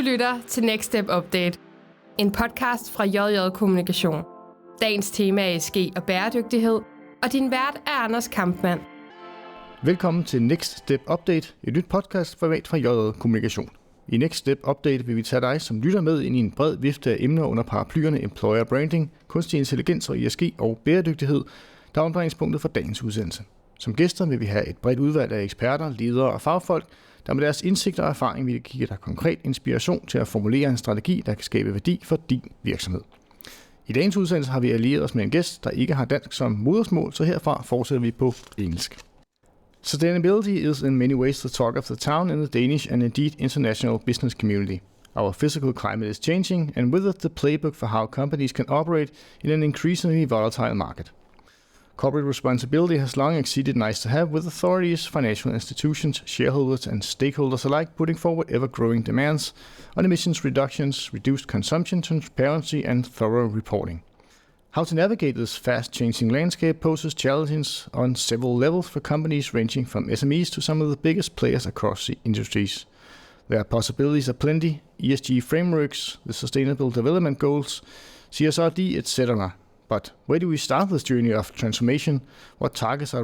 lytter til Next Step Update, en podcast fra JJ Kommunikation. Dagens tema er ESG og bæredygtighed, og din vært er Anders Kampmann. Velkommen til Next Step Update, et nyt podcast format fra JJ Kommunikation. I Next Step Update vil vi tage dig som lytter med ind i en bred vifte af emner under paraplyerne employer branding, kunstig intelligens og ESG og bæredygtighed, der er omdrejningspunktet for dagens udsendelse. Som gæster vil vi have et bredt udvalg af eksperter, ledere og fagfolk, der med deres indsigter og erfaring vil give dig konkret inspiration til at formulere en strategi, der kan skabe værdi for din virksomhed. I dagens udsendelse har vi allieret os med en gæst, der ikke har dansk som modersmål, så herfra fortsætter vi på engelsk. Sustainability is in many ways the talk of the town in the Danish and indeed international business community. Our physical climate is changing, and with it the playbook for how companies can operate in an increasingly volatile market. Corporate responsibility has long exceeded nice to have, with authorities, financial institutions, shareholders and stakeholders alike putting forward ever-growing demands on emissions reductions, reduced consumption, transparency and thorough reporting. How to navigate this fast-changing landscape poses challenges on several levels for companies ranging from SMEs to some of the biggest players across the industries. There are possibilities aplenty: ESG frameworks, the Sustainable Development Goals, CSRD, etc. But where do we start this journey of transformation? What targets are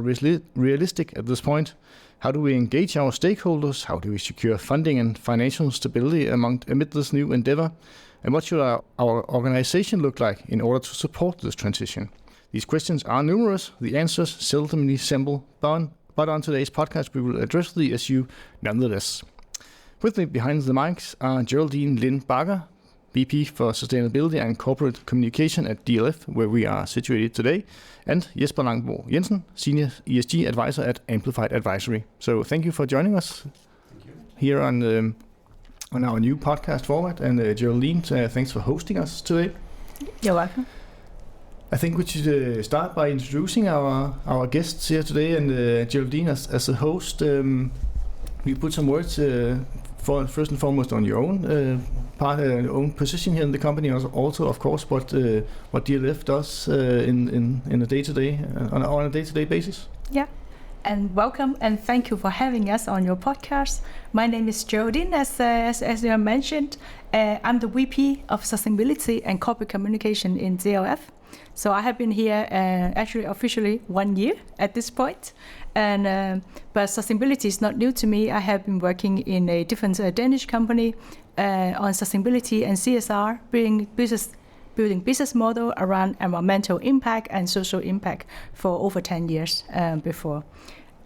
realistic at this point? How do we engage our stakeholders? How do we secure funding and financial stability amid this new endeavor? And what should our organization look like in order to support this transition? These questions are numerous, the answers seldomly simple, but on today's podcast we will address the issue nonetheless. With me behind the mics are Geraldine Lin Bagger, VP for Sustainability and Corporate Communication at DLF, where we are situated today, and Jesper Langborg Jensen, Senior ESG Advisor at Amplified Advisory. So thank you for joining us here on our new podcast format. And Geraldine, thanks for hosting us today. You're welcome. I think we should start by introducing our guests here today. And Geraldine, as a host, we put some words first and foremost on your own your own position here in the company, also of course what DLF does in a day-to-day on a day-to-day basis. Yeah, and welcome and thank you for having us on your podcast. My name is Geraldine, as you mentioned. I'm the VP of Sustainability and Corporate Communication in DLF. So I have been here actually officially 1 year at this point. And but sustainability is not new to me. I have been working in a different Danish company on sustainability and CSR, building business model around environmental impact and social impact for over 10 years before.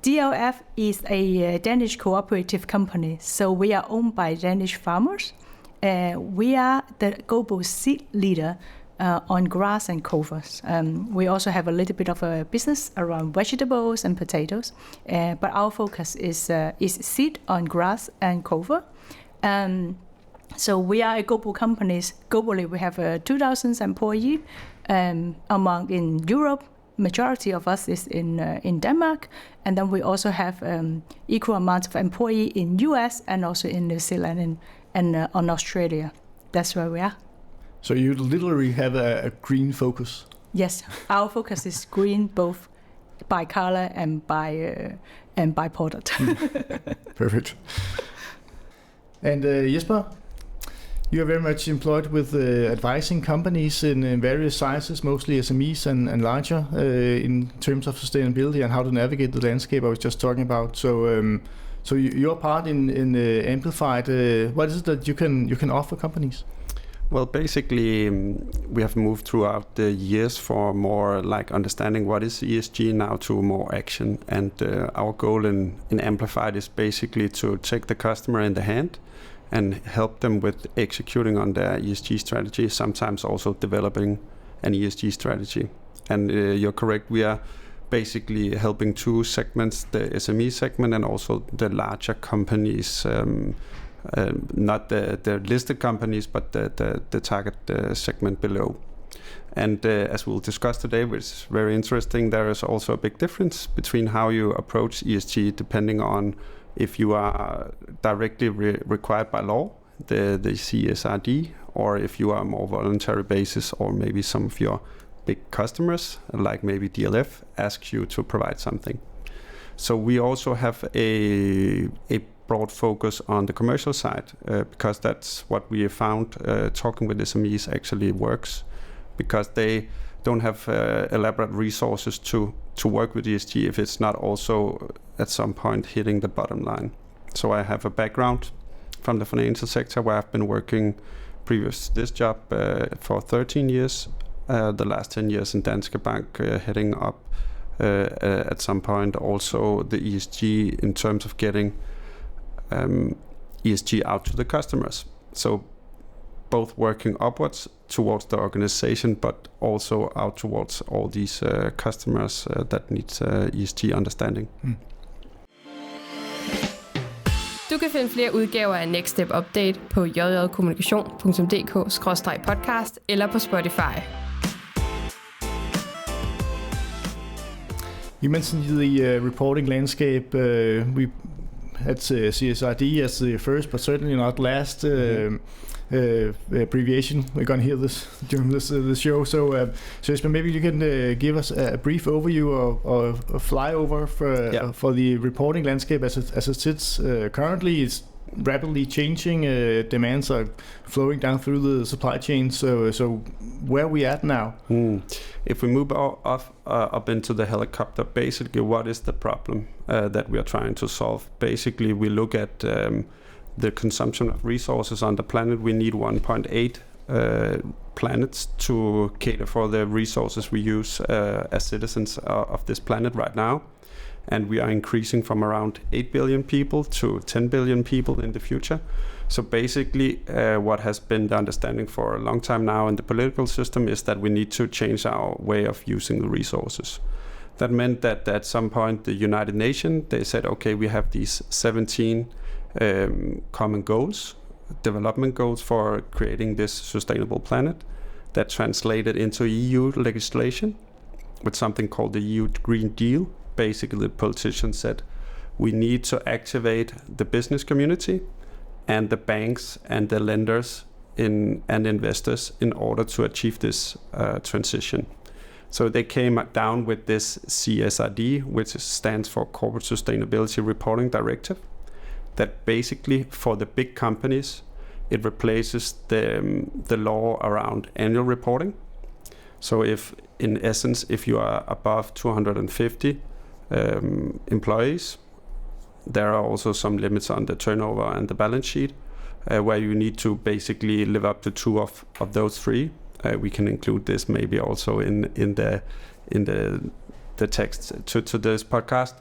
DLF is a Danish cooperative company, so we are owned by Danish farmers. We are the global seed leader on grass and covers. We also have a little bit of a business around vegetables and potatoes, but our focus is seed on grass and cover. So we are a global company. Globally, we have 2,000 employees among in Europe. Majority of us is in Denmark, and then we also have equal amount of employees in US and also in New Zealand and on Australia. That's where we are. So you literally have a green focus. Yes, our focus is green, both by color and by product. Perfect. And Jesper, you are very much employed with advising companies in various sizes, mostly SMEs and larger, in terms of sustainability and how to navigate the landscape I was just talking about. So your part in Amplified, what is it that you can offer companies? Well, basically, we have moved throughout the years for more like understanding what is ESG now to more action. And our goal in Amplified is basically to take the customer in the hand and help them with executing on their ESG strategy, sometimes also developing an ESG strategy. And you're correct, we are basically helping two segments, the SME segment and also the larger companies, not the listed companies, but the target segment below. And as we'll discuss today, which is very interesting, there is also a big difference between how you approach ESG depending on if you are directly required by law, the CSRD, or if you are a more voluntary basis, or maybe some of your big customers, like maybe DLF, ask you to provide something. So we also have a broad focus on the commercial side, because that's what we have found talking with SMEs actually works, because they don't have elaborate resources to work with ESG if it's not also at some point hitting the bottom line. So I have a background from the financial sector where I've been working previous to this job for 13 years, the last 10 years in Danske Bank, heading up at some point also the ESG in terms of getting ESG out to the customers. So both working upwards towards the organization, but also out towards all these customers that need ESG understanding. Du kan finde flere udgaver af Next Step Update på jjkommunikation.dk/podcast eller på Spotify. You mentioned the reporting landscape. We had CSRD as the first, but certainly not last abbreviation. We're going to hear this during this show. So Jesper, maybe you can give us a brief overview or a flyover for the reporting landscape as it sits currently. It's rapidly changing. Demands are flowing down through the supply chain. So where are we at now? If we move up into the helicopter, basically, what is the problem that we are trying to solve? Basically, we look at the consumption of resources on the planet. We need 1.8 planets to cater for the resources we use as citizens of this planet right now. And we are increasing from around 8 billion people to 10 billion people in the future. So basically, what has been the understanding for a long time now in the political system is that we need to change our way of using the resources. That meant that at some point, the United Nations, they said, okay, we have these 17 common goals, development goals for creating this sustainable planet, that translated into EU legislation with something called the EU Green Deal. Basically, the politicians said we need to activate the business community and the banks and the lenders and investors in order to achieve this transition. So they came down with this CSRD, which stands for Corporate Sustainability Reporting Directive, that basically for the big companies, it replaces the law around annual reporting. So if in essence, if you are above 250 employees, there are also some limits on the turnover and the balance sheet, where you need to basically live up to two of those three. We can include this maybe also in the text to this podcast,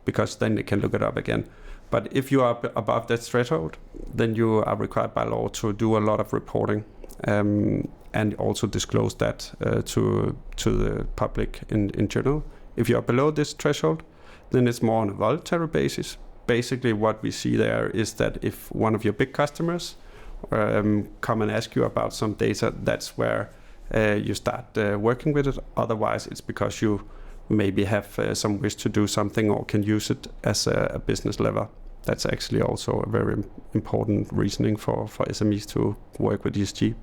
because then they can look it up again. But if you are above that threshold, then you are required by law to do a lot of reporting and also disclose that to the public in general. If you are below this threshold, then it's more on a voluntary basis. Basically, what we see there is that if one of your big customers come and ask you about some data, that's where you start working with it. Otherwise, it's because you maybe have some wish to do something or can use it as a business lever. That's actually also a very important reasoning for SMEs to work with ESG.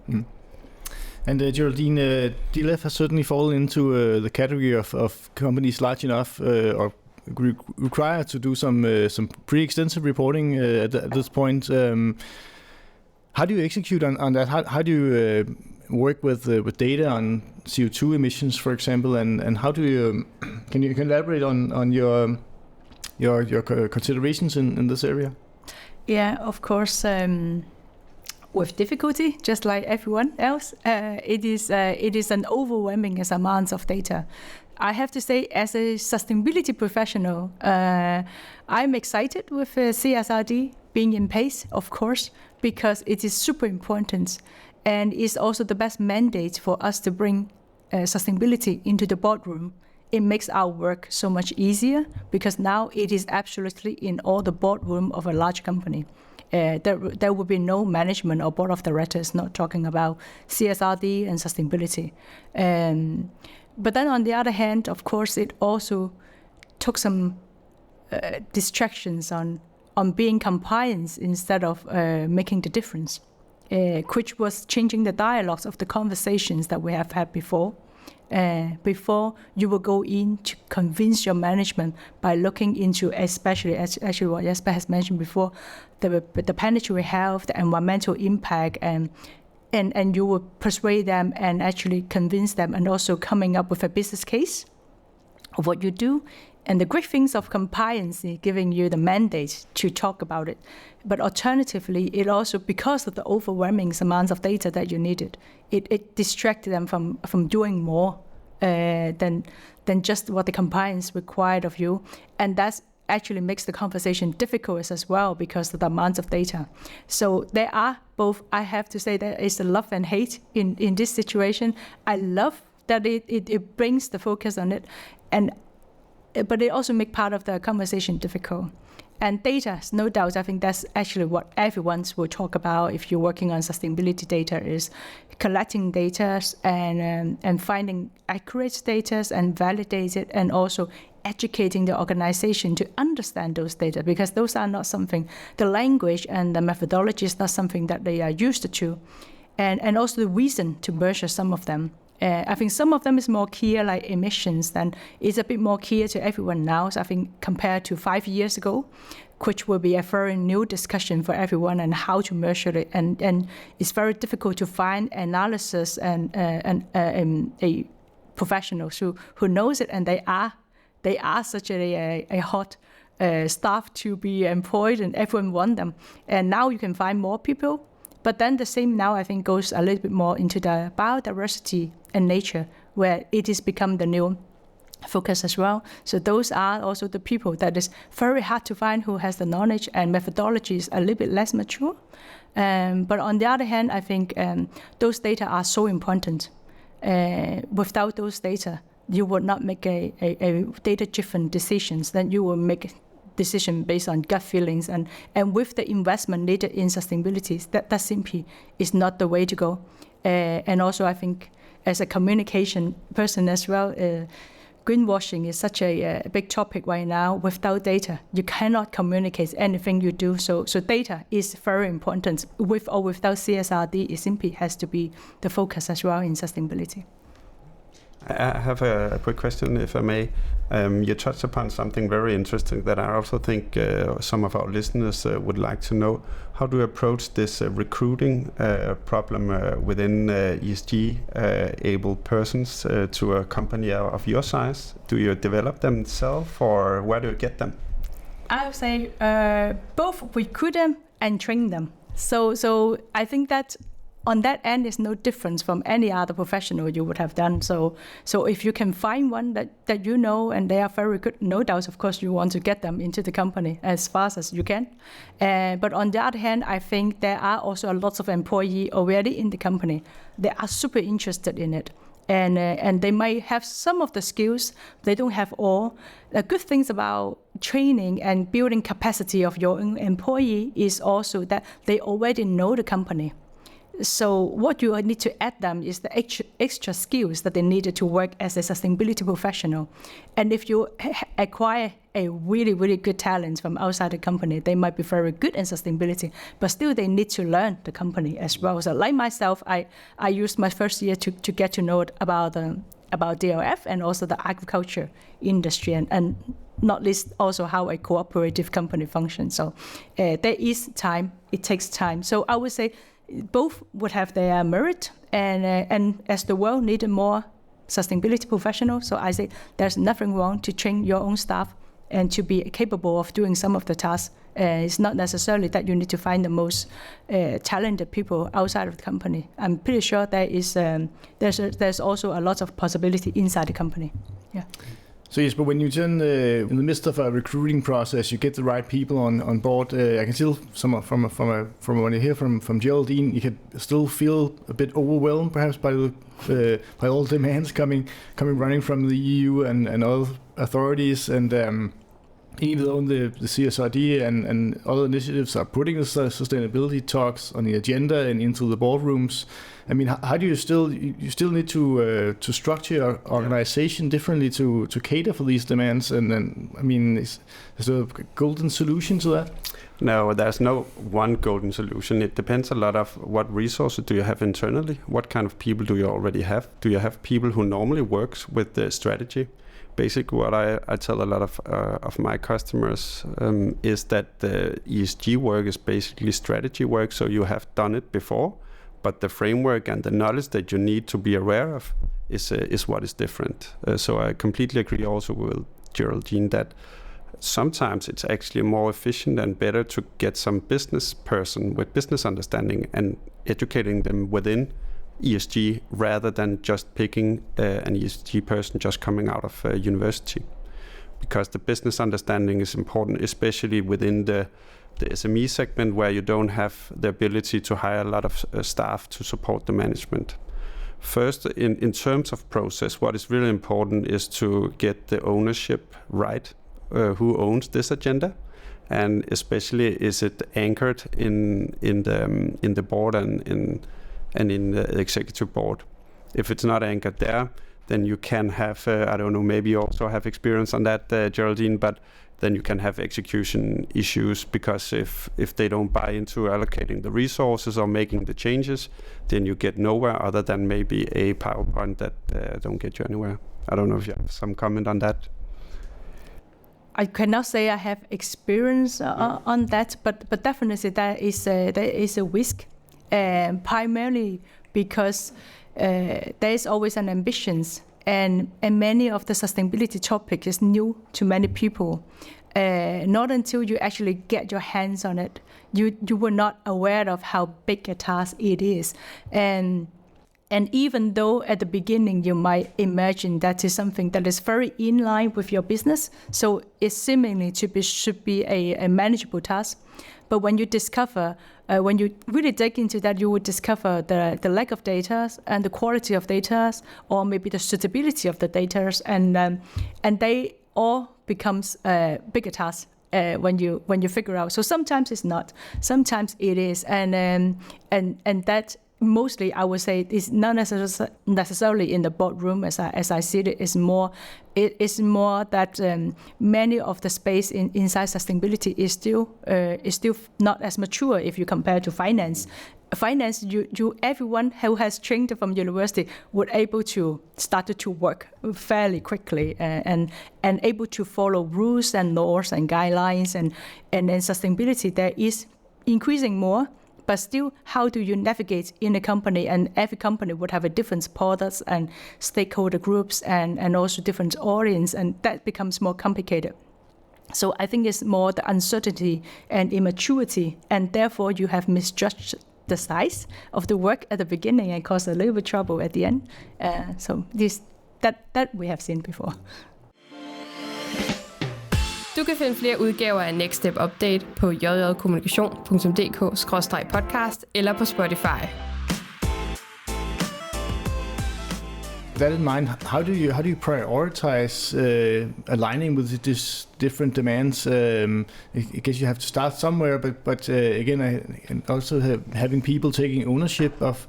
And Geraldine, DLF has certainly fallen into the category of companies large enough or required to do some pretty extensive reporting at this point. How do you execute on that? How do you work with data on CO2 emissions, for example, and how do you can you elaborate on your considerations in this area? Yeah, of course. With difficulty, just like everyone else, it is an overwhelming amount of data. I have to say, as a sustainability professional, I'm excited with CSRD being in place, of course, because it is super important and is also the best mandate for us to bring sustainability into the boardroom. It makes our work so much easier because now it is absolutely in all the boardroom of a large company. There will be no management or board of directors not talking about CSRD and sustainability. But then on the other hand, of course, it also took some distractions on being compliant instead of making the difference, which was changing the dialogues of the conversations that we have had before. before you will go in to convince your management by looking into, especially actually what Jesper has mentioned before, the planetary health, the environmental impact, and you will persuade them and actually convince them, and also coming up with a business case of what you do. And the great things of compliance, giving you the mandate to talk about it. But alternatively, it also, because of the overwhelming amounts of data that you needed, it distracted them from doing more than just what the compliance required of you. And that actually makes the conversation difficult as well because of the amount of data. So there are both, I have to say, there is a love and hate in this situation. I love that it brings the focus on it, but it also makes part of the conversation difficult. And data, no doubt, I think that's actually what everyone will talk about if you're working on sustainability data, is collecting data and finding accurate data and validate it, and also educating the organization to understand those data, because those are not something, the language and the methodology is not something that they are used to. And also the reason to measure some of them. I think some of them is more clear, like emissions, then it's a bit more clear to everyone now. So I think compared to 5 years ago, which will be a very new discussion for everyone and how to measure it. And it's very difficult to find analysis and a professionals who knows it, and they are such a hot staff to be employed, and everyone wants them. And now you can find more people. But then the same now, I think, goes a little bit more into the biodiversity and nature, where it has become the new focus as well. So those are also the people that is very hard to find who has the knowledge, and methodology is a little bit less mature. But on the other hand, I think those data are so important. Without those data, you would not make a data-driven decisions. Then you will make decision based on gut feelings, and with the investment needed in sustainability, that simply is not the way to go. And also, I think as a communication person as well, greenwashing is such a big topic right now. Without data, you cannot communicate anything you do. So data is very important. With or without CSRD, it simply has to be the focus as well in sustainability. I have a quick question, if I may. You touched upon something very interesting that I also think some of our listeners would like to know. How do you approach this recruiting problem within ESG-able persons to a company of your size? Do you develop them yourself, or where do you get them? I would say both recruit them and train them. So I think that on that end, is no difference from any other professional you would have done. So if you can find one that you know and they are very good, no doubt, of course, you want to get them into the company as fast as you can. But on the other hand, I think there are also lots of employees already in the company. They are super interested in it. And they might have some of the skills, they don't have all. The good things about training and building capacity of your own employee is also that they already know the company. So what you need to add them is the extra skills that they needed to work as a sustainability professional. And if you acquire a really, really good talent from outside the company, they might be very good in sustainability, but still they need to learn the company as well. So like myself, I used my first year to get to know about DLF and also the agriculture industry, and not least also how a cooperative company functions. So there is time, it takes time. So I would say both would have their merit, and as the world needed more sustainability professionals, so I say there's nothing wrong to train your own staff and to be capable of doing some of the tasks. It's not necessarily that you need to find the most talented people outside of the company. I'm pretty sure there is there's also a lot of possibility inside the company. Yeah. So Jesper, when you turn in the midst of a recruiting process, you get the right people on board. I can still, from what you hear from Geraldine, you can still feel a bit overwhelmed, perhaps by all demands coming running from the EU and other authorities. And even though the CSRD and other initiatives are putting the sustainability talks on the agenda and into the boardrooms, I mean, how do you still need to structure your organization differently to cater for these demands? And then, I mean, is there a golden solution to that? No, there's no one golden solution. It depends a lot of what resources do you have internally. What kind of people do you already have? Do you have people who normally works with the strategy? Basically, what I tell a lot of my customers is that the ESG work is basically strategy work. So you have done it before, but the framework and the knowledge that you need to be aware of is what is different. So I completely agree also with Geraldine that sometimes it's actually more efficient and better to get some business person with business understanding and educating them within ESG rather than just picking an ESG person just coming out of university, because the business understanding is important, especially within the SME segment where you don't have the ability to hire a lot of staff to support the management. First, in terms of process, what is really important is to get the ownership right. Who owns this agenda, and especially is it anchored in the board and in the executive board. If it's not anchored there, then you can have I don't know, maybe you also have experience on that, Geraldine, but then you can have execution issues, because if they don't buy into allocating the resources or making the changes, then you get nowhere other than maybe a PowerPoint that don't get you anywhere. I don't know if you have some comment on that. I cannot say I have experience on that, but definitely there is a risk, primarily because there is always an ambitions, and many of the sustainability topic is new to many people. Not until you actually get your hands on it, you were not aware of how big a task it is, and even though at the beginning you might imagine that is something that is very in line with your business, so it's seemingly should be a manageable task, but when you discover, when you really dig into that, you would discover the lack of data and the quality of data, or maybe the suitability of the data, and they all becomes bigger tasks. When you figure out, so sometimes it's not, sometimes it is, and that. Mostly, I would say, is not necessarily in the boardroom as I see it. Is more that many of the space inside sustainability is still not as mature if you compare to finance. Finance, everyone who has trained from university would able to start to work fairly quickly and able to follow rules and laws and guidelines, and in sustainability there is increasing more. But still, how do you navigate in a company? And every company would have a different products and stakeholder groups and also different audience, and that becomes more complicated. So I think it's more the uncertainty and immaturity, and therefore you have misjudged the size of the work at the beginning and caused a little bit trouble at the end. So that we have seen before. Du kan finde flere udgaver af Next Step Update på jjkommunikation.dk/podcast eller på Spotify. That in mind, how do you prioritize aligning with these different demands? I guess you have to start somewhere, but again, and also having people taking ownership of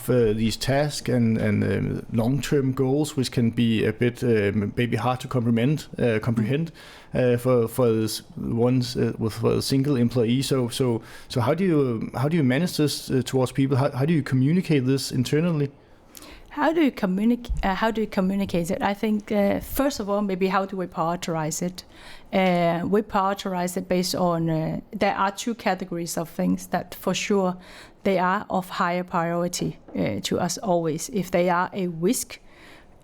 these tasks and long-term goals, which can be a bit maybe hard to comprehend for this ones with a single employee. So how do you manage this towards people? How do you communicate this internally? How do you communicate it? I think first of all, maybe how do we prioritize it? We prioritize it based on there are two categories of things that for sure they are of higher priority to us always. If they are a risk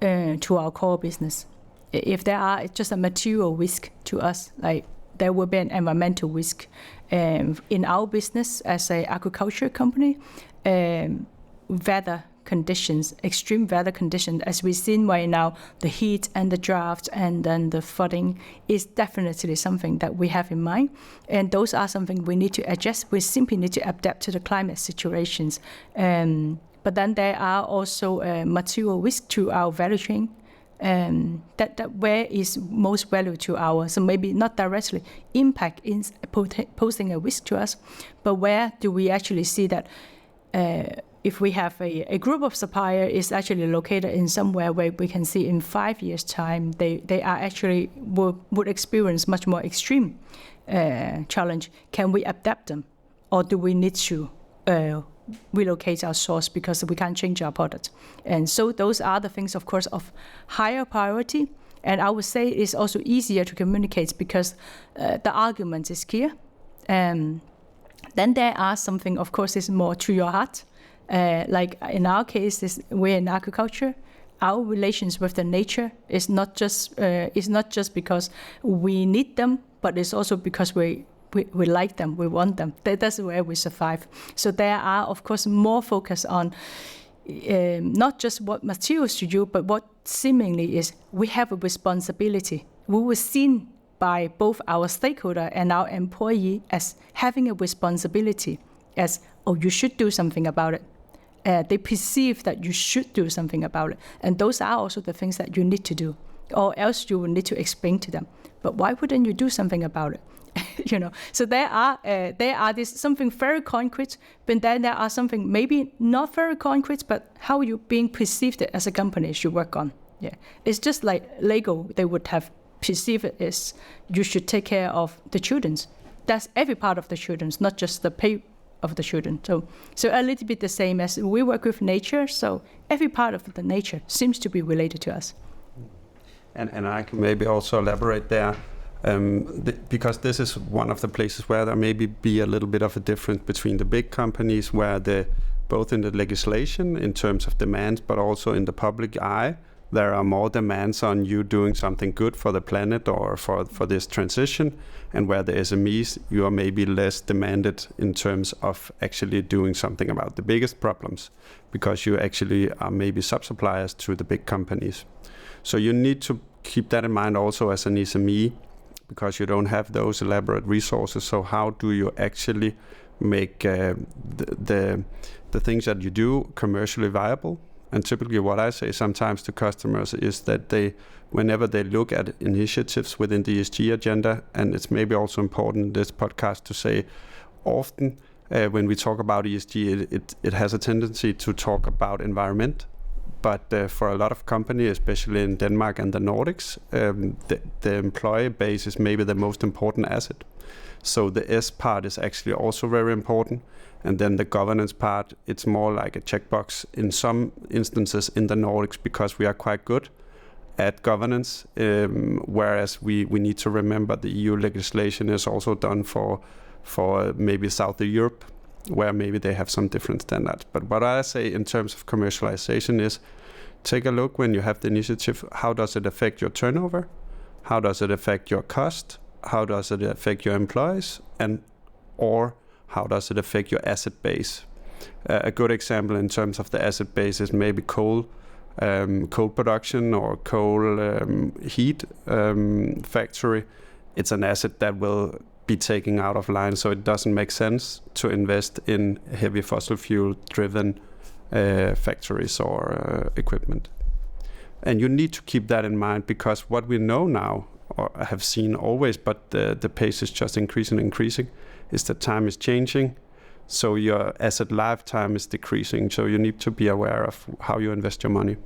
to our core business, if there are just a material risk to us, like there will be an environmental risk in our business as an agriculture company, weather conditions, extreme weather conditions, as we've seen right now, the heat and the drought and then the flooding is definitely something that we have in mind. And those are something we need to adjust. We simply need to adapt to the climate situations. But then there are also material risks to our value chain. that where is most value to our, so maybe not directly impact in posing a risk to us, but where do we actually see that if we have a group of suppliers is actually located in somewhere where we can see in 5 years' time they are actually would experience much more extreme challenge. Can we adapt them, or do we need to relocate our source because we can't change our product? And so those are the things, of course, of higher priority. And I would say it's also easier to communicate because the argument is clear. Then there are something, of course, is more to your heart. Like in our case, we're in agriculture. Our relations with the nature is not just because we need them, but it's also because we like them, we want them. That's where we survive. So there are, of course, more focus on not just what materials to do, but what seemingly is we have a responsibility. We were seen by both our stakeholder and our employee as having a responsibility, as, oh, you should do something about it. They perceive that you should do something about it. And those are also the things that you need to do, or else you will need to explain to them. But why wouldn't you do something about it? So there are this something very concrete, but then there are something maybe not very concrete, but how you being perceived as a company should work on. Yeah, it's just like Lego. They would have perceived it as you should take care of the children. That's every part of the children, not just the pay of the children. So a little bit the same as we work with nature. So every part of the nature seems to be related to us. And I can maybe also elaborate there. Because this is one of the places where there maybe be a little bit of a difference between the big companies, where both in the legislation in terms of demands, but also in the public eye, there are more demands on you doing something good for the planet or for this transition, and where the SMEs, you are maybe less demanded in terms of actually doing something about the biggest problems, because you actually are maybe sub-suppliers to the big companies. So you need to keep that in mind also as an SME, because you don't have those elaborate resources. So how do you actually make the things that you do commercially viable? And typically what I say sometimes to customers is that whenever they look at initiatives within the ESG agenda, and it's maybe also important in this podcast to say often when we talk about ESG, it has a tendency to talk about environment. But for a lot of companies, especially in Denmark and the Nordics, the employee base is maybe the most important asset. So the S part is actually also very important. And then the governance part, it's more like a checkbox in some instances in the Nordics, because we are quite good at governance, whereas we need to remember the EU legislation is also done for maybe South of Europe, where maybe they have some different standards. But what I say in terms of commercialization is, take a look when you have the initiative, how does it affect your turnover? How does it affect your cost? How does it affect your employees? Or how does it affect your asset base? A good example in terms of the asset base is maybe coal production or coal heat factory. It's an asset that will be taken out of line, so it doesn't make sense to invest in heavy fossil fuel driven factories or equipment. And you need to keep that in mind, because what we know now, or have seen always, but the pace is just increasing, is that time is changing, so your asset lifetime is decreasing, so you need to be aware of how you invest your money.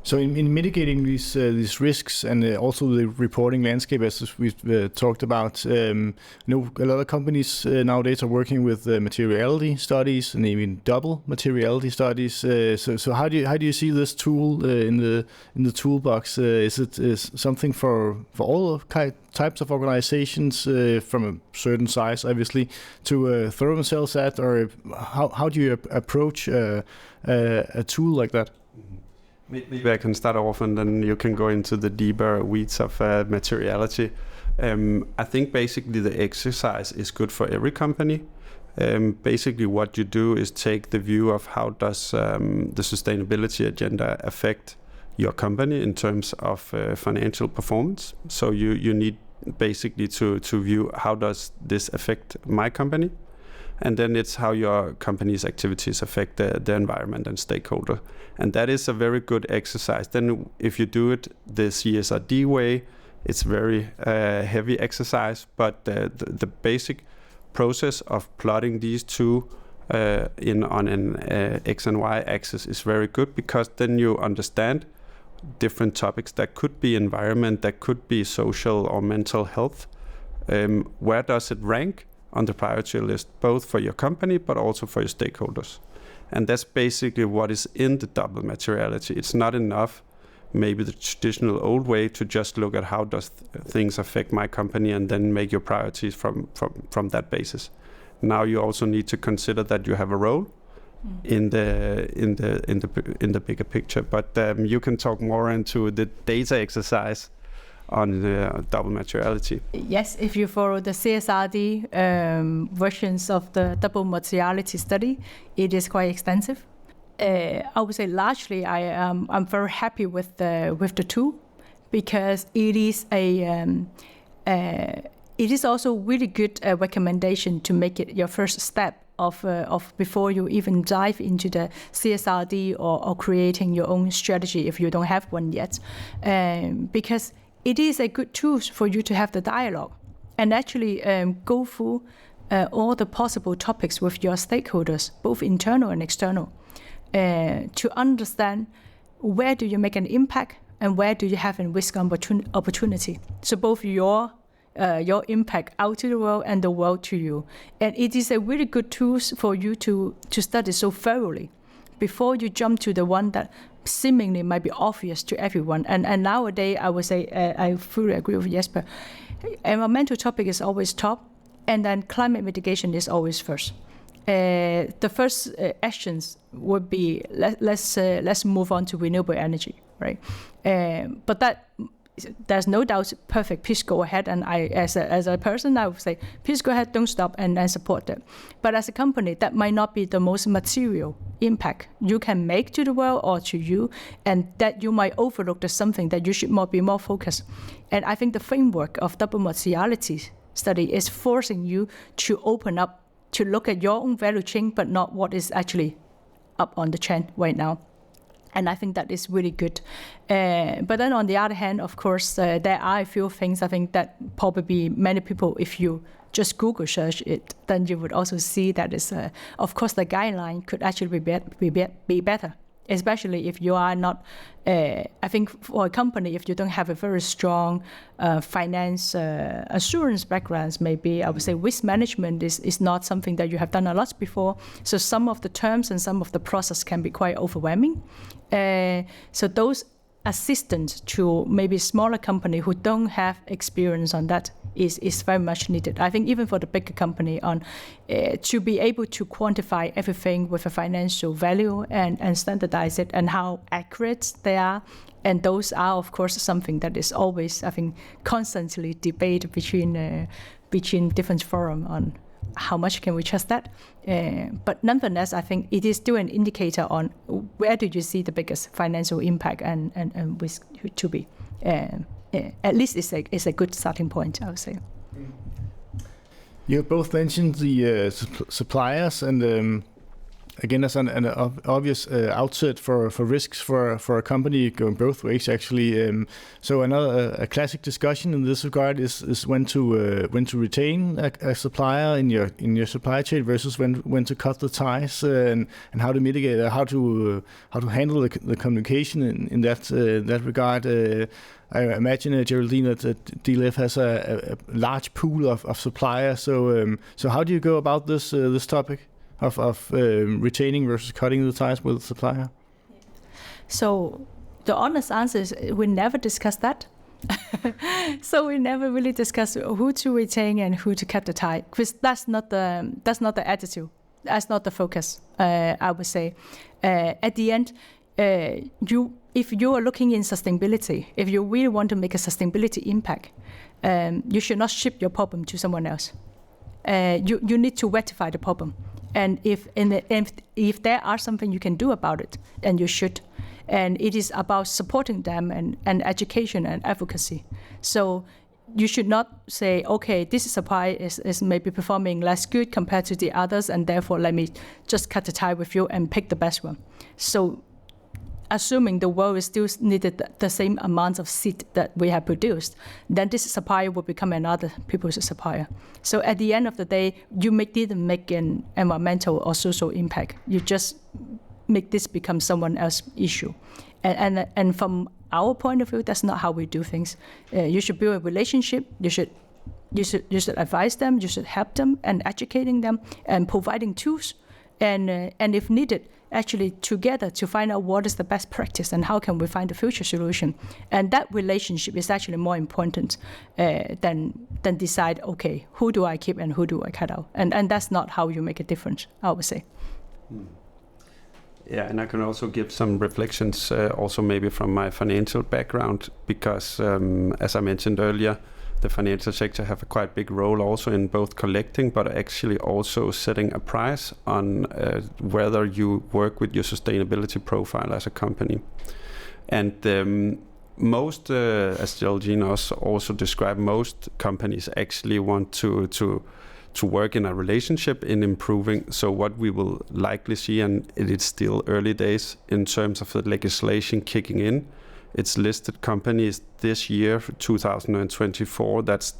So in mitigating these risks and also the reporting landscape, as we've talked about, a lot of companies nowadays are working with materiality studies and even double materiality studies. So how do you see this tool in the toolbox? Is it something for all types of organizations from a certain size, obviously, to throw themselves at, or how do you approach a tool like that? Maybe I can start off and then you can go into the deeper weeds of materiality. I think basically the exercise is good for every company. Basically what you do is take the view of how does the sustainability agenda affect your company in terms of financial performance. So you need basically to view how does this affect my company. and then it's how your company's activities affect the environment and stakeholder. And that is a very good exercise. Then if you do it the CSRD way, it's very heavy exercise, but the basic process of plotting these two on an X and Y axis is very good, because then you understand different topics that could be environment, that could be social or mental health. Where does it rank on the priority list, both for your company but also for your stakeholders? And that's basically what is in the double materiality. It's not enough, maybe the traditional old way, to just look at how does things affect my company and then make your priorities from that basis. Now you also need to consider that you have a role in the bigger picture. But you can talk more into the data exercise on the double materiality. Yes, if you follow the CSRD versions of the double materiality study, it is quite extensive. I would say largely I'm very happy with the tool, because it is also really good recommendation to make it your first step of before you even dive into the CSRD or creating your own strategy if you don't have one yet, because it is a good tool for you to have the dialogue and actually go through all the possible topics with your stakeholders, both internal and external, to understand where do you make an impact and where do you have a risk opportunity. So both your impact out to the world and the world to you. And it is a really good tool for you to study so thoroughly before you jump to the one that seemingly might be obvious to everyone. And nowadays, I would say, I fully agree with Jesper, environmental topic is always top, and then climate mitigation is always first. The first actions would be let's move on to renewable energy, right? But there's no doubt perfect. Please go ahead, and I, as a person, I would say, please go ahead, don't stop, and support them. But as a company, that might not be the most material impact you can make to the world or to you, and that you might overlook as something that you should be more focused. And I think the framework of double materiality study is forcing you to open up to look at your own value chain, but not what is actually up on the chain right now. And I think that is really good. But then on the other hand, of course, there are a few things I think that probably many people, if you just Google search it, then you would also see that is, of course, the guideline could actually be better, especially if you are not, I think for a company, if you don't have a very strong finance assurance background, maybe I would say risk management is not something that you have done a lot before. So some of the terms and some of the process can be quite overwhelming. So those assistance to maybe smaller company who don't have experience on that is very much needed. I think even for the bigger company on to be able to quantify everything with a financial value and standardize it and how accurate they are. And those are, of course, something that is always, I think, constantly debated between different forums on how much can we trust that. But nonetheless, I think it is still an indicator on where do you see the biggest financial impact and risk to be. At least it's a good starting point, I would say. You have both mentioned the suppliers, and again, as an obvious outset for risks for a company going both ways, actually. So another classic discussion in this regard is when to retain a supplier in your supply chain versus when to cut the ties, and how to mitigate, how to handle the communication in that regard. I imagine, Geraldine, that DLF has a large pool of suppliers. So how do you go about this topic of retaining versus cutting the ties with the supplier? So the honest answer is we never discuss that. So we never really discuss who to retain and who to cut the tie, because that's not the attitude. That's not the focus. I would say at the end, if you are looking in sustainability, if you really want to make a sustainability impact, you should not ship your problem to someone else. You need to rectify the problem. And if there are something you can do about it, then you should. And it is about supporting them and education and advocacy. So you should not say, okay, this supplier is maybe performing less good compared to the others, and therefore let me just cut the tie with you and pick the best one. So assuming the world is still needed the same amount of seed that we have produced, then this supplier will become another people's supplier. So at the end of the day, you didn't make an environmental or social impact. You just make this become someone else's issue. And from our point of view, that's not how we do things. You should build a relationship. You should advise them. You should help them and educating them and providing tools. And if needed, actually together to find out what is the best practice and how can we find a future solution. And that relationship is actually more important than decide, okay, who do I keep and who do I cut out? And that's not how you make a difference, I would say. Yeah, and I can also give some reflections also maybe from my financial background, because as I mentioned earlier, the financial sector have a quite big role also in both collecting, but actually also setting a price on whether you work with your sustainability profile as a company. And most, as Geraldine also described, most companies actually want to work in a relationship in improving. So what we will likely see, and it is still early days in terms of the legislation kicking in, it's listed companies this year, 2024, that's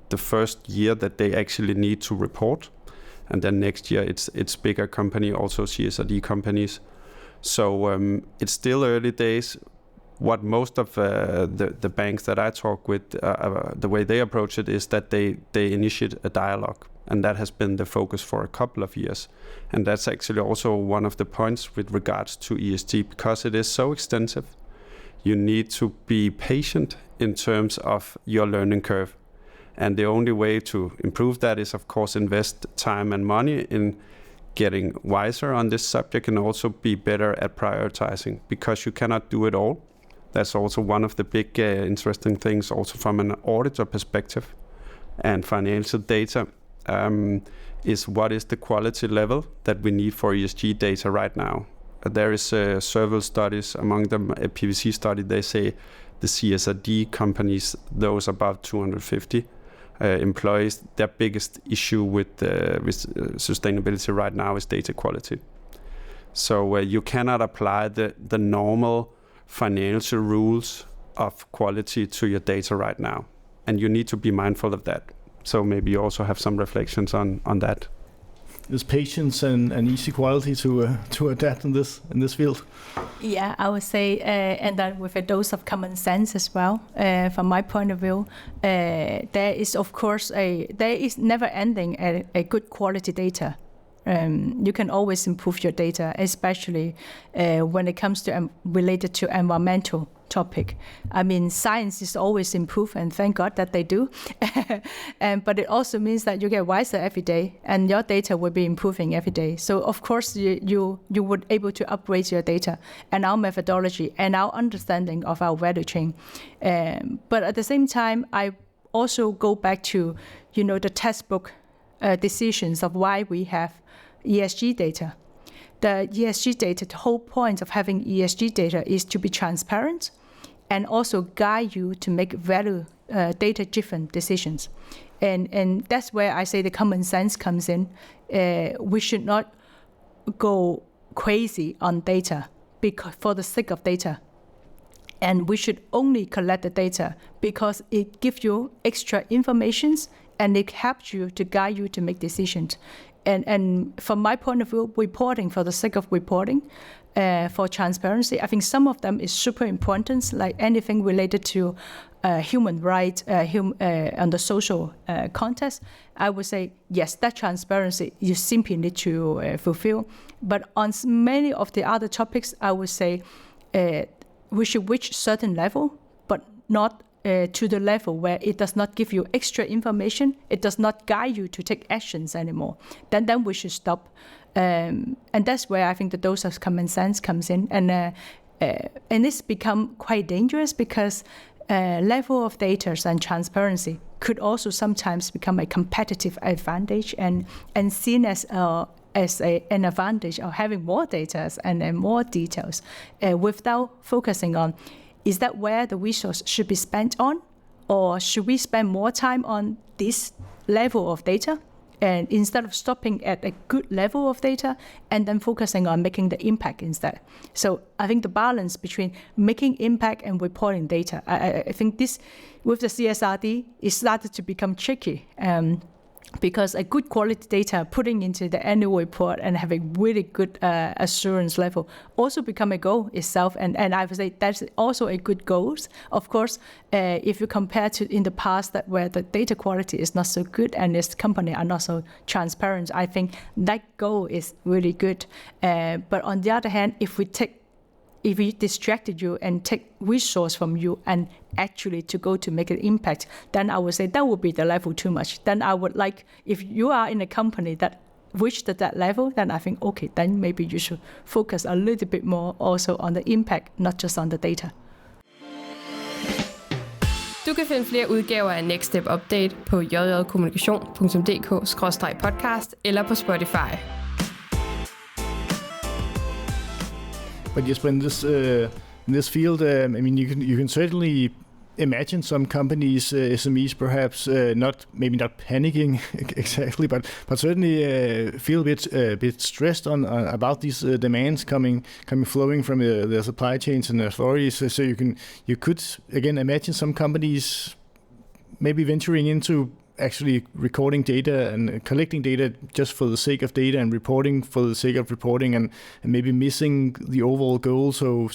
the first year that they actually need to report. And then next year it's bigger company, also CSRD companies. So it's still early days. What most of the banks that I talk with, the way they approach it is that they initiate a dialogue. And that has been the focus for a couple of years. And that's actually also one of the points with regards to ESG, because it is so extensive. You need to be patient in terms of your learning curve. And the only way to improve that is, of course, invest time and money in getting wiser on this subject and also be better at prioritizing, because you cannot do it all. That's also one of the big interesting things also from an auditor perspective and financial data. Is what is the quality level that we need for ESG data right now. There is several studies, among them a PwC study. They say the CSRD companies, those above 250 employees, their biggest issue with sustainability right now is data quality. So you cannot apply the normal financial rules of quality to your data right now, and you need to be mindful of that. So maybe you also have some reflections on that. Is patience and easy quality to adapt in this field? Yeah, I would say, and that with a dose of common sense as well. From my point of view, there is of course there is never ending a good quality data. You can always improve your data, especially when it comes to related to environmental topic. I mean, science is always improve, and thank God that they do. But it also means that you get wiser every day, and your data will be improving every day. So of course you would able to upgrade your data and our methodology and our understanding of our value chain. But at the same time, I also go back to the textbook decisions of why we have ESG data. The ESG data, the whole point of having ESG data is to be transparent and also guide you to make value data-driven decisions. And that's where I say the common sense comes in. We should not go crazy on data for the sake of data. And we should only collect the data because it gives you extra information and it helps you to guide you to make decisions. And from my point of view, reporting for the sake of reporting, for transparency, I think some of them is super important, like anything related to human rights, on the social context. I would say, yes, that transparency you simply need to fulfill. But on many of the other topics, I would say we should reach certain level, but not to the level where it does not give you extra information, it does not guide you to take actions anymore. Then we should stop. And that's where I think the dose of common sense comes in. And it's become quite dangerous because level of data and transparency could also sometimes become a competitive advantage and seen as an advantage of having more data and more details without focusing on, is that where the resource should be spent on, Or should we spend more time on this level of data, and instead of stopping at a good level of data and then focusing on making the impact instead? So I think the balance between making impact and reporting data, I think this, with the CSRD, it started to become tricky. Because a good quality data putting into the annual report and having really good assurance level also become a goal itself. And I would say that's also a good goal. Of course, if you compare to in the past that where the data quality is not so good and this company are not so transparent, I think that goal is really good. But on the other hand, if we distracted you and take resource from you and actually to go to make an impact, then I would say that would be the level too much. Then I would like, if you are in a company that reached that level, then I think, okay, then maybe you should focus a little bit more also on the impact, not just on the data. Du kan finde flere udgaver af Next Step Update på jjkommunikation.dk/podcast eller på Spotify. But Jesper, in this field, I mean, you can certainly imagine some companies, SMEs, perhaps maybe not panicking exactly, but certainly feel a bit stressed about these demands coming flowing from the supply chains and authorities. So you could again imagine some companies maybe venturing into actually recording data and collecting data just for the sake of data and reporting for the sake of reporting, and maybe missing the overall goal. So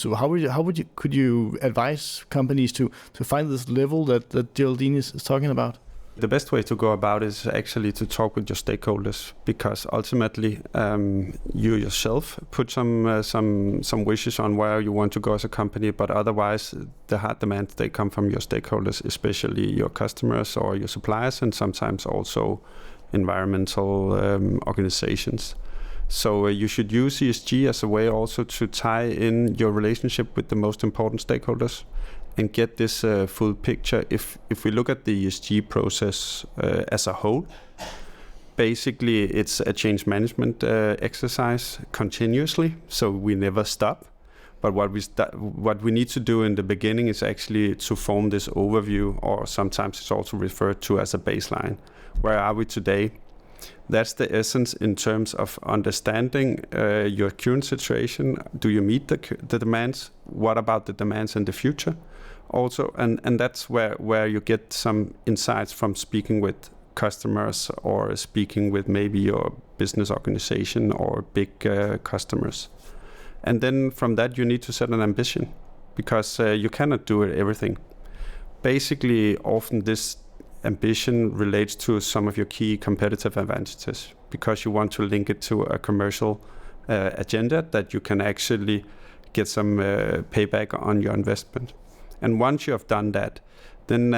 could you advise companies to find this level that Geraldine is talking about? The best way to go about is actually to talk with your stakeholders, because ultimately you yourself put some wishes on where you want to go as a company, but otherwise the hard demands, they come from your stakeholders, especially your customers or your suppliers, and sometimes also environmental organizations. So you should use ESG as a way also to tie in your relationship with the most important stakeholders and get this full picture. If we look at the ESG process as a whole, basically it's a change management exercise continuously, so we never stop. But what we need to do in the beginning is actually to form this overview, or sometimes it's also referred to as a baseline. Where are we today? That's the essence in terms of understanding your current situation. Do you meet the demands? What about the demands in the future? Also, and that's where you get some insights from speaking with customers or speaking with maybe your business organization or big customers. And then from that you need to set an ambition, because you cannot do everything. Basically, often this ambition relates to some of your key competitive advantages, because you want to link it to a commercial agenda that you can actually get some payback on your investment. And once you have done that, then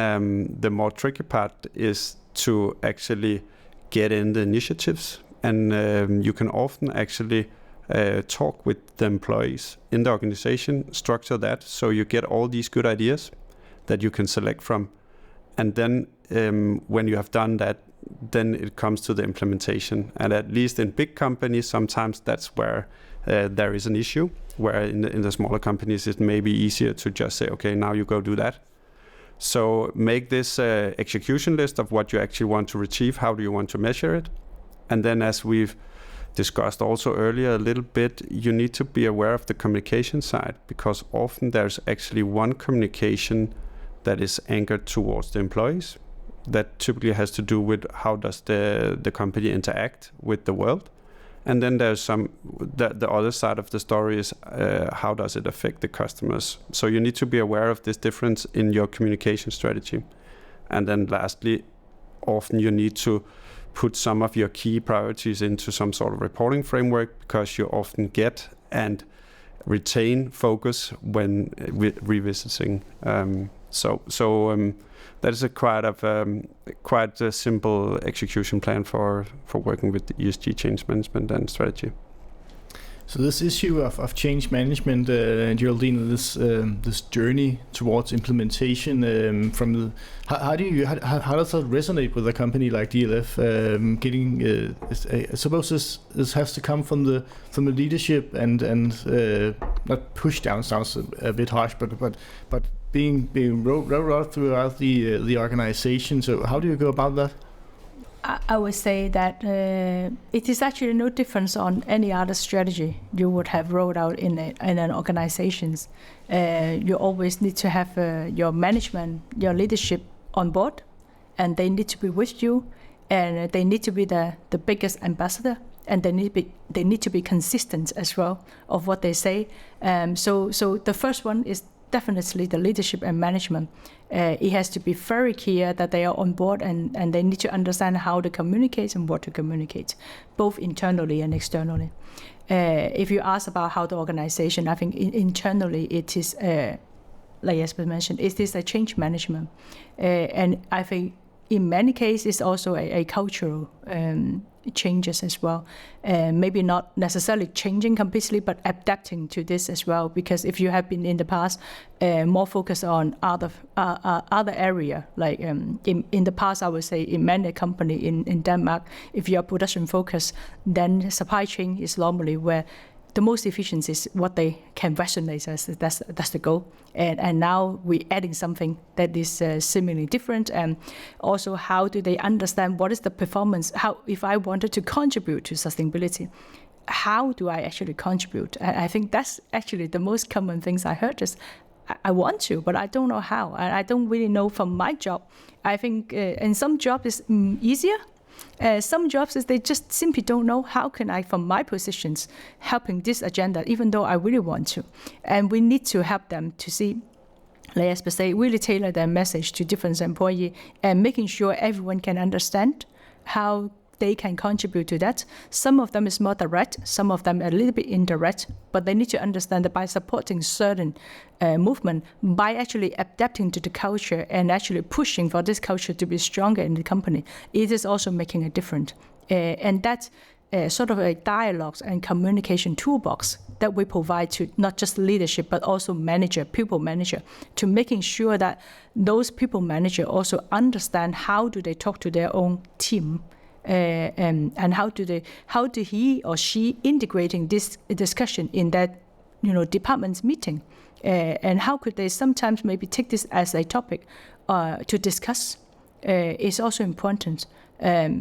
the more tricky part is to actually get in the initiatives. And you can often actually talk with the employees in the organization, structure that so you get all these good ideas that you can select from. And then when you have done that, then it comes to the implementation. And at least in big companies, sometimes that's where there is an issue, where in the smaller companies it may be easier to just say, okay, now you go do that. So make this execution list of what you actually want to achieve. How do you want to measure it? And then, as we've discussed also earlier a little bit, you need to be aware of the communication side, because often there's actually one communication that is anchored towards the employees. That typically has to do with how does the company interact with the world. And then there's the other side of the story is how does it affect the customers. So you need to be aware of this difference in your communication strategy. And then lastly, often you need to put some of your key priorities into some sort of reporting framework, because you often get and retain focus when revisiting. That is quite a simple execution plan for working with the ESG change management and strategy. So this issue of change management, Geraldine, this journey towards implementation, how does that resonate with a company like DLF? I suppose this has to come from the leadership and not push down sounds a bit harsh, but being rolled out throughout the organization. So how do you go about that? I would say that it is actually no difference on any other strategy you would have rolled out in an organization. You always need to have your management, your leadership on board, and they need to be with you, and they need to be the biggest ambassador, and they need to be consistent as well of what they say. So the first one is definitely the leadership and management. It has to be very clear that they are on board and they need to understand how to communicate and what to communicate, both internally and externally. If you ask about how the organization, I think internally it is, like Jesper mentioned, it is a change management. And I think in many cases it's also a cultural changes as well. Maybe not necessarily changing completely, but adapting to this as well. Because if you have been in the past more focused on other area, like in the past, I would say in many company in Denmark, if you are production focused, then supply chain is normally where the most efficient is what they can resonate as. That's the goal. And now we're adding something that is seemingly different. And also, how do they understand what is the performance? How, if I wanted to contribute to sustainability, how do I actually contribute? And I think that's actually the most common things I heard is, I want to, but I don't know how. And I don't really know from my job. I think in some jobs it's easier. Some jobs is they just simply don't know how can I, from my positions, helping this agenda, even though I really want to. And we need to help them to see, like Jesper say, really tailor their message to different employees and making sure everyone can understand how they can contribute to that. Some of them is more direct, some of them a little bit indirect, but they need to understand that by supporting certain movement, by actually adapting to the culture and actually pushing for this culture to be stronger in the company, it is also making a difference. And that's sort of a dialogue and communication toolbox that we provide to not just leadership, but also people manager, to making sure that those people manager also understand how do they talk to their own team. And how do he or she integrating this discussion in that department's meeting, and how could they sometimes maybe take this as a topic to discuss is also important.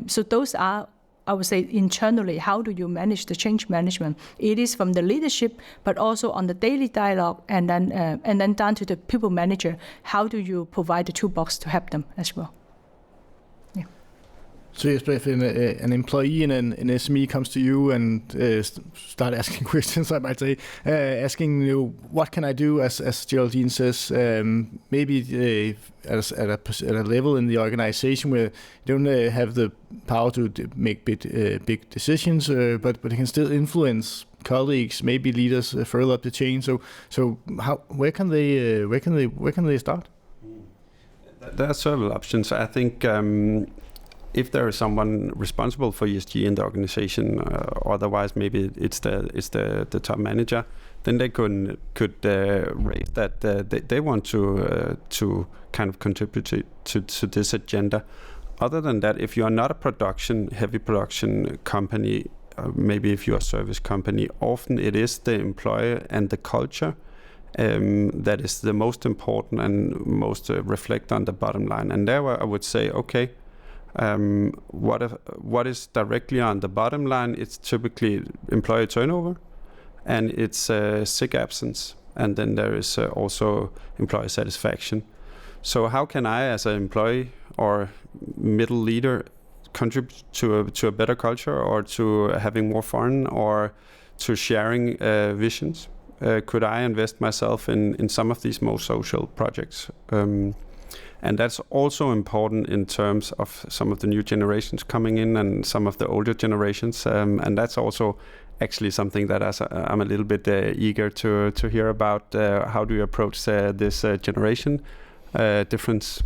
So those are, I would say, internally, how do you manage the change management? It is from the leadership, but also on the daily dialogue, and then down to the people manager. How do you provide the toolbox to help them as well? So if an employee in an SME comes to you and start asking questions, I might say, asking you, what can I do, as Geraldine says, maybe at a level in the organization where you don't have the power to make big decisions, but you can still influence colleagues, maybe leaders further up the chain. So where can they start? There are several options. I think. If there is someone responsible for ESG in the organization, otherwise maybe it's the top manager, then they could raise that they want to kind of contribute to this agenda. Other than that, if you are not a heavy production company, maybe if you are a service company, often it is the employer and the culture that is the most important and most reflect on the bottom line. And there I would say, okay. What is directly on the bottom line? It's typically employee turnover, and it's sick absence, and then there is also employee satisfaction. So how can I, as an employee or middle leader, contribute to a better culture, or to having more fun, or to sharing visions? Could I invest myself in some of these more social projects? And that's also important in terms of some of the new generations coming in and some of the older generations. And that's also actually something that I'm a little bit eager to hear about. How do you approach this generation difference?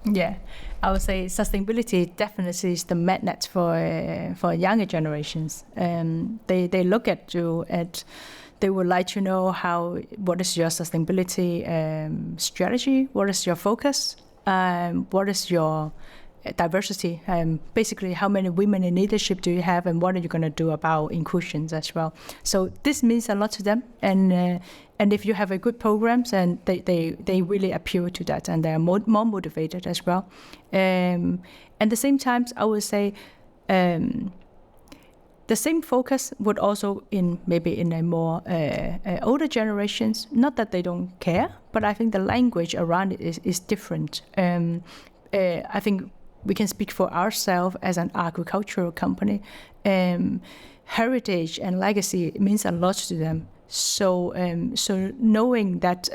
Yeah, I would say sustainability definitely is the magnet for younger generations. They look at you they would like to know what is your sustainability strategy, what is your focus, what is your diversity. Basically, how many women in leadership do you have, and what are you going to do about inclusions as well? So this means a lot to them, and if you have a good programs, and they really appeal to that, and they are more motivated as well. At the same time, I would say the same focus would also maybe in a more older generations. Not that they don't care, but I think the language around it is different. I think we can speak for ourselves as an agricultural company. Heritage and legacy means a lot to them. So knowing that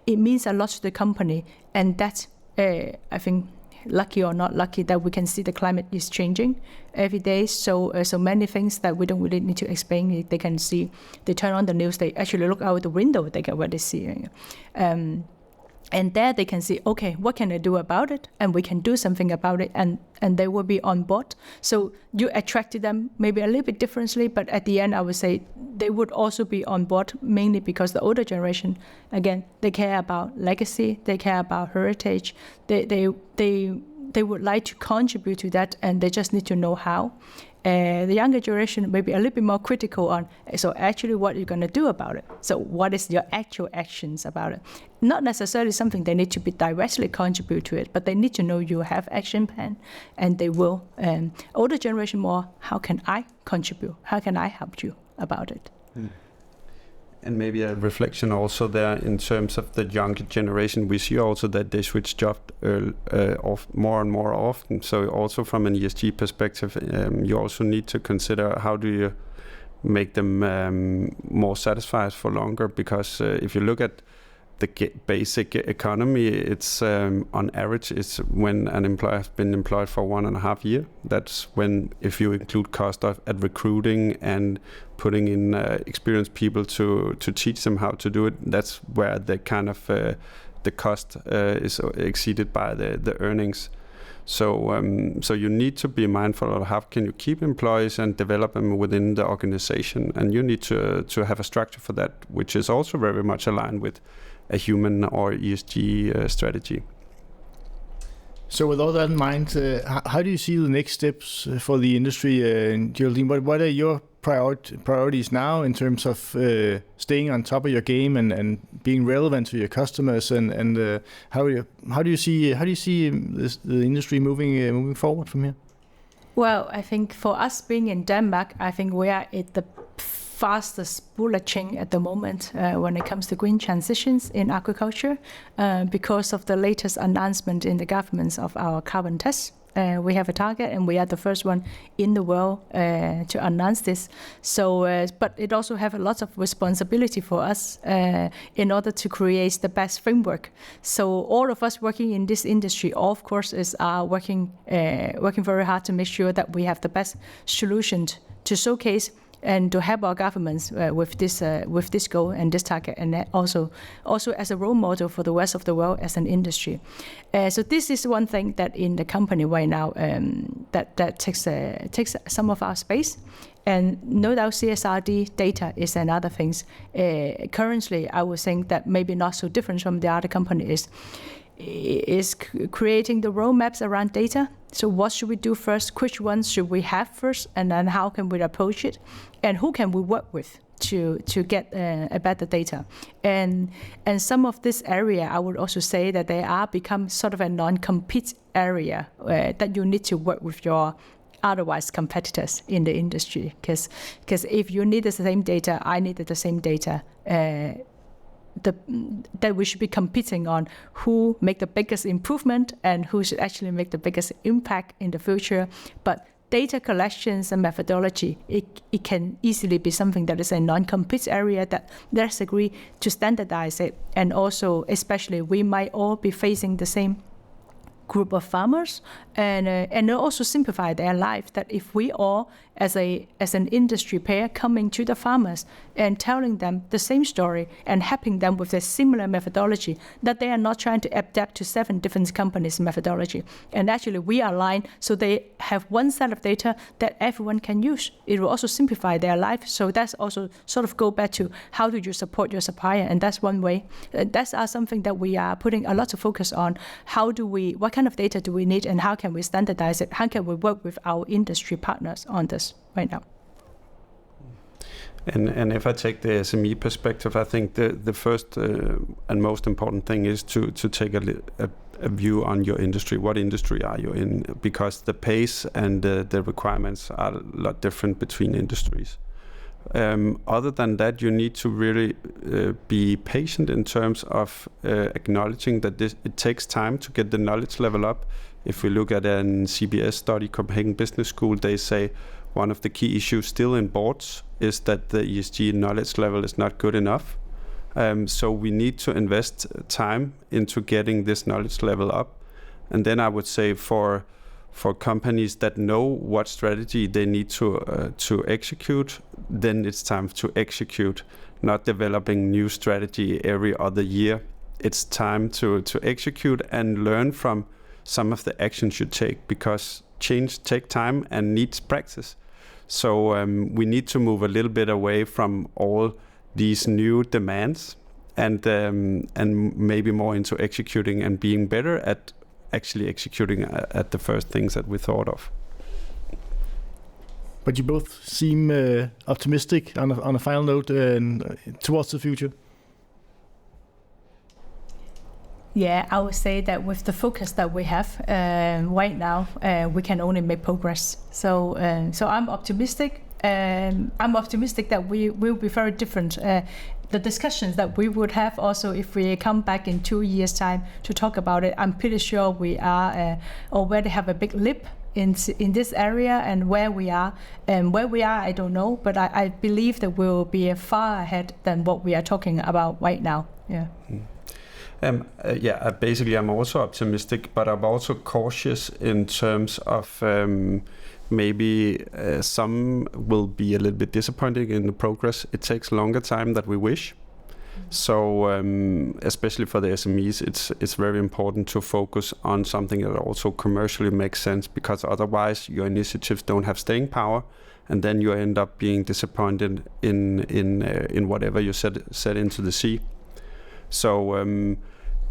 it means a lot to the company, and that I think, lucky or not lucky, that we can see the climate is changing every day. So many things that we don't really need to explain. They can see. They turn on the news. They actually look out the window. They get what they see. And there they can see, okay, what can I do about it? And we can do something about it, and they will be on board. So you attracted them maybe a little bit differently, but at the end, I would say they would also be on board, mainly because the older generation, again, they care about legacy, they care about heritage, they would like to contribute to that, and they just need to know how. The younger generation may be a little bit more critical on, so actually what you're going to do about it. So what is your actual actions about it? Not necessarily something they need to be directly contribute to it, but they need to know you have action plan, and they will. Older generation more, how can I contribute? How can I help you about it? And maybe a reflection also there in terms of the younger generation. We see also that they switch job more and more often. So also from an ESG perspective, you also need to consider how do you make them more satisfied for longer. Because if you look at the basic economy, it's on average, it's when an employer has been employed for 1.5 years. That's when, if you include cost at recruiting and putting in experienced people to teach them how to do it, that's where the kind of the cost is exceeded by the earnings. So you need to be mindful of how can you keep employees and develop them within the organization, and you need to have a structure for that, which is also very much aligned with a human or ESG strategy. So with all that in mind, how do you see the next steps for the industry? Geraldine, what are your priorities now in terms of staying on top of your game and being relevant to your customers? And how do you see the industry moving forward from here? Well, I think for us being in Denmark, I think we are at the fastest bullet chain at the moment when it comes to green transitions in agriculture because of the latest announcement in the governments of our carbon test. We have a target, and we are the first one in the world to announce this. So, but it also have a lot of responsibility for us in order to create the best framework. So, all of us working in this industry, of course, is working very hard to make sure that we have the best solution to showcase and to help our governments with this goal and this target, and also as a role model for the rest of the world as an industry. So this is one thing that in the company right now that takes some of our space, and no doubt CSRD data is another thing. Currently, I would think that maybe not so different from the other companies is creating the roadmaps around data. So what should we do first? Which ones should we have first? And then how can we approach it? And who can we work with to get a better data? And some of this area, I would also say that they are become sort of a non-compete area that you need to work with your otherwise competitors in the industry. Because if you need the same data, I needed the same data, that we should be competing on who make the biggest improvement and who should actually make the biggest impact in the future. But data collections and methodology, it can easily be something that is a non-compete area that let's agree to standardize it. And also, especially, we might all be facing the same group of farmers, and also simplify their life, that if we all as an industry player coming to the farmers and telling them the same story and helping them with a similar methodology, that they are not trying to adapt to 7 different companies' methodology. And actually we are aligned so they have one set of data that everyone can use. It will also simplify their life. So that's also sort of go back to how do you support your supplier, and that's one way. That's something that we are putting a lot of focus on. What kind of data do we need, and how can we standardize it? How can we work with our industry partners on this right now? And if I take the SME perspective, I think the first and most important thing is to take a view on your industry. What industry are you in? Because the pace and the requirements are a lot different between industries. Other than that, you need to really be patient in terms of acknowledging that it takes time to get the knowledge level up. If we look at a CBS study, Copenhagen Business School, they say one of the key issues still in boards is that the ESG knowledge level is not good enough. So we need to invest time into getting this knowledge level up. And then I would say for companies that know what strategy they need to execute, then it's time to execute, not developing new strategy every other year. It's time to execute and learn from some of the actions you take, because change takes time and needs practice. So we need to move a little bit away from all these new demands and maybe more into executing and being better at actually executing at the first things that we thought of. But you both seem optimistic on a final note towards the future. Yeah, I would say that with the focus that we have right now, we can only make progress. So I'm optimistic. I'm optimistic that we will be very different. The discussions that we would have also if we come back in 2 years' time to talk about it, I'm pretty sure we are already have a big leap in this area, and where we are, I don't know, but I believe that we will be far ahead than what we are talking about right now. Yeah. Basically I'm also optimistic, but I'm also cautious in terms of maybe some will be a little bit disappointing in the progress. It takes longer time than we wish. So especially for the SMEs, it's very important to focus on something that also commercially makes sense, because otherwise your initiatives don't have staying power, and then you end up being disappointed in whatever you set into the sea. So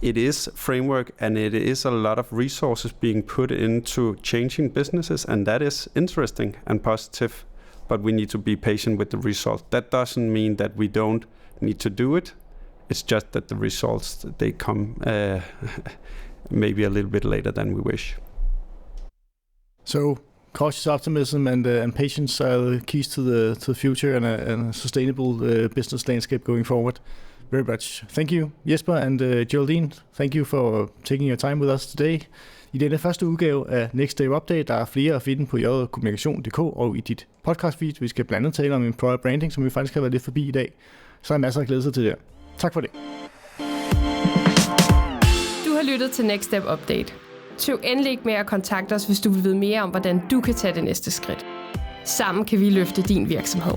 it is framework, and it is a lot of resources being put into changing businesses, and that is interesting and positive, but we need to be patient with the results. That doesn't mean that we don't need to do it. It's just that the results, they come maybe a little bit later than we wish. So cautious optimism and patience are the keys to the future and a sustainable business landscape going forward. Very much. Thank you, Jesper and Geraldine. Thank you for taking your time with us today. I denne første udgave af Next Step Update, der er flere at finde på jkommunikation.dk og i dit podcast feed. Vi skal blandt andet tale om employer branding, som vi faktisk har været lidt forbi i dag. Så er der masser at glæde sig til der. Tak for det. Du har lyttet til Next Step Update. Tøv endelig ikke med at kontakte os, hvis du vil vide mere om, hvordan du kan tage det næste skridt. Sammen kan vi løfte din virksomhed.